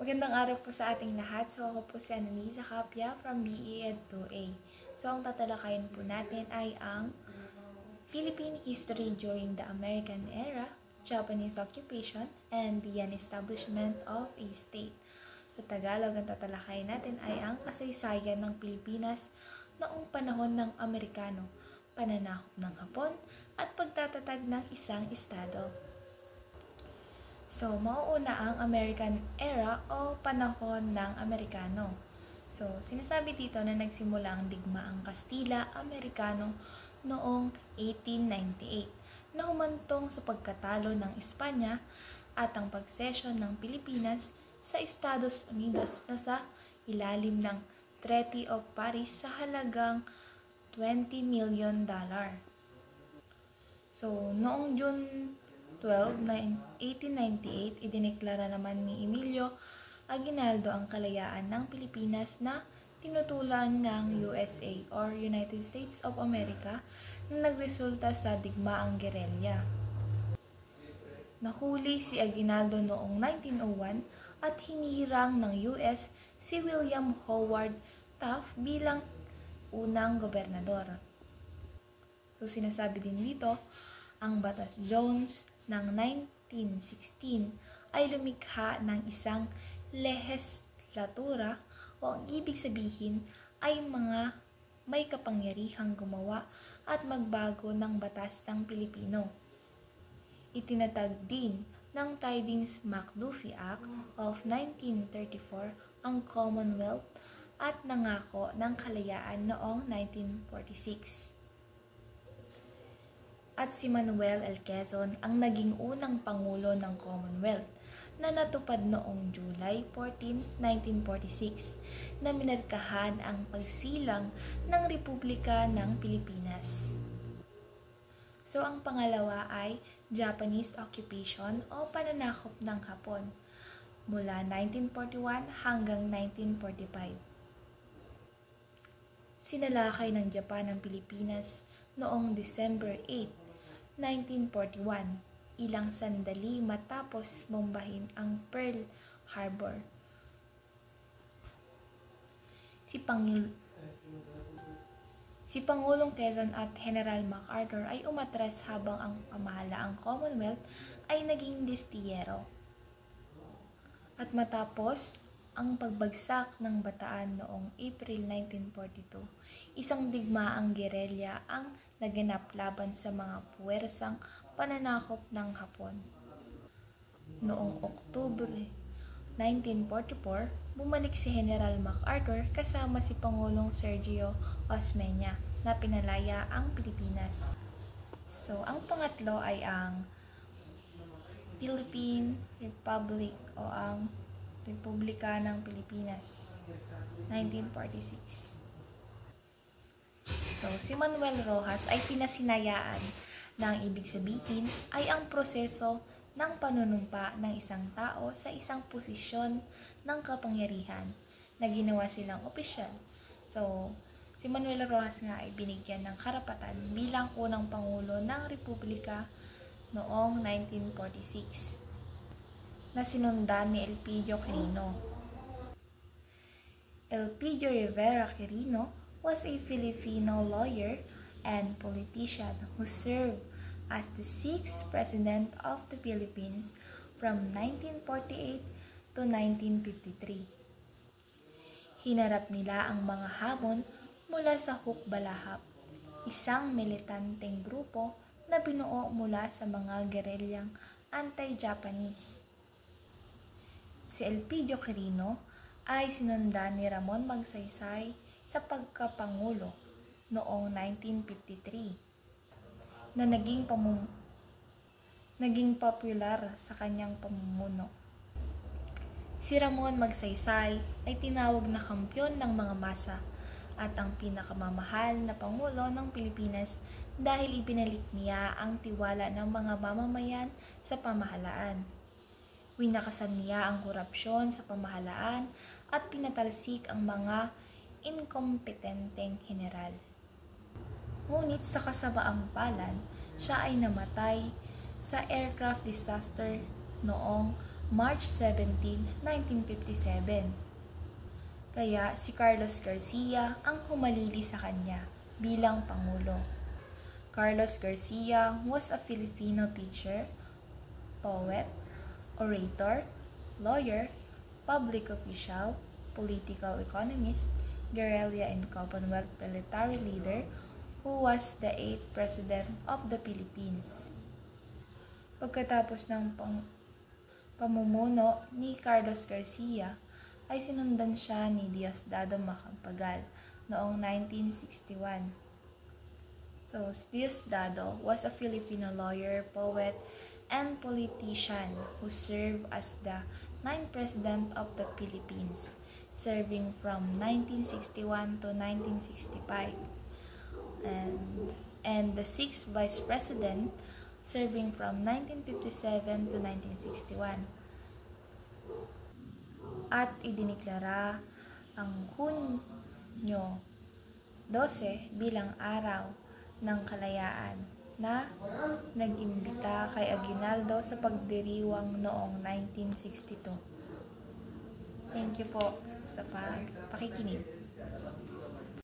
Magandang araw po sa ating lahat. So ako po si Annalisa Capia from BE Ed 2A. So ang tatalakayin po natin ay ang Philippine history during the American era, Japanese occupation, and the establishment of a state. Sa Tagalog, ang tatalakayin natin ay ang kasaysayan ng Pilipinas noong panahon ng Amerikano, pananakop ng Hapon, at pagtatatag ng isang estado. So, mauuna ang American era o panahon ng Amerikano. So, sinasabi dito na nagsimula ang digmaang Kastila-Amerikano noong 1898 na humantong sa pagkatalo ng Espanya at ang pagsesyon ng Pilipinas sa Estados Unidos na sa ilalim ng Treaty of Paris sa halagang $20 million. So, noong June 12, 1898, idineklara naman ni Emilio Aguinaldo ang kalayaan ng Pilipinas na tinutulan ng USA or United States of America na nagresulta sa digmaang gerilya. Nahuli si Aguinaldo noong 1901 at hinirang ng US si William Howard Taft bilang unang gobernador. So sinasabi din dito, ang Batas Jones ng 1916 ay lumikha ng isang lehislatura o ang ibig sabihin ay mga may kapangyarihang gumawa at magbago ng batas ng Pilipino. Itinatag din ng Tidings-McDuffie Act of 1934 ang Commonwealth at nangako ng kalayaan noong 1946. At si Manuel L. Quezon ang naging unang Pangulo ng Commonwealth na natupad noong July 14, 1946 na minarkahan ang pagsilang ng Republika ng Pilipinas. So ang pangalawa ay Japanese occupation o pananakop ng Hapon mula 1941 hanggang 1945. Sinalakay ng Japan ang Pilipinas noong December 8, 1941, ilang sandali matapos bombahin ang Pearl Harbor. Si Pangulong Quezon at General MacArthur ay umatras habang ang pamahalaang Commonwealth ay naging distiyero. At matapos ang pagbagsak ng Bataan noong April 1942, isang digmaang gerilya ang naganap laban sa mga puwersang pananakop ng Hapon. Noong Oktubre 1944, bumalik si General MacArthur kasama si Pangulong Sergio Osmeña na pinalaya ang Pilipinas. So, ang pangatlo ay ang Philippine Republic o ang Republika ng Pilipinas, 1946. So, si Manuel Rojas ay pinasinayaan na ang ibig sabihin ay ang proseso ng panunumpa ng isang tao sa isang posisyon ng kapangyarihan na ginawa silang opisyal. So, si Manuel Rojas nga ay binigyan ng karapatan bilang unang Pangulo ng Republika noong 1946 na sinundan ni Elpidio Quirino. Elpidio Rivera Quirino was a Filipino lawyer and politician who served as the 6th President of the Philippines from 1948 to 1953. Hinarap nila ang mga hamon mula sa Hukbalahap, isang militanteng grupo na binuo mula sa mga gerilyang anti-Japanese. Si Elpidio Quirino ay sinundan ni Ramon Magsaysay sa pagkapangulo noong 1953 na naging popular sa kanyang pamumuno. Si Ramon Magsaysay ay tinawag na kampyon ng mga masa at ang pinakamamahal na Pangulo ng Pilipinas dahil ibinalik niya ang tiwala ng mga mamamayan sa pamahalaan. Winakasan niya ang korupsyon sa pamahalaan at pinatalsik ang mga inkompetenteng general. Ngunit sa kasamaang palad, siya ay namatay sa aircraft disaster noong March 17, 1957. Kaya si Carlos Garcia ang humalili sa kanya bilang Pangulo. Carlos Garcia was a Filipino teacher, poet, orator, lawyer, public official, political economist, guerrilla and Commonwealth military leader who was the 8th President of the Philippines. Pagkatapos ng pamumuno ni Carlos Garcia, ay sinundan siya ni Diosdado Macapagal noong 1961. So, Diosdado was a Filipino lawyer, poet, and politician who served as the 9th President of the Philippines, serving from 1961 to 1965, and the 6th Vice President, serving from 1957 to 1961. At idiniklara ang Hunyo 12 bilang araw ng kalayaan na nag-imbita kay Aguinaldo sa pagdiriwang noong 1962. Thank you po sa pakikinig.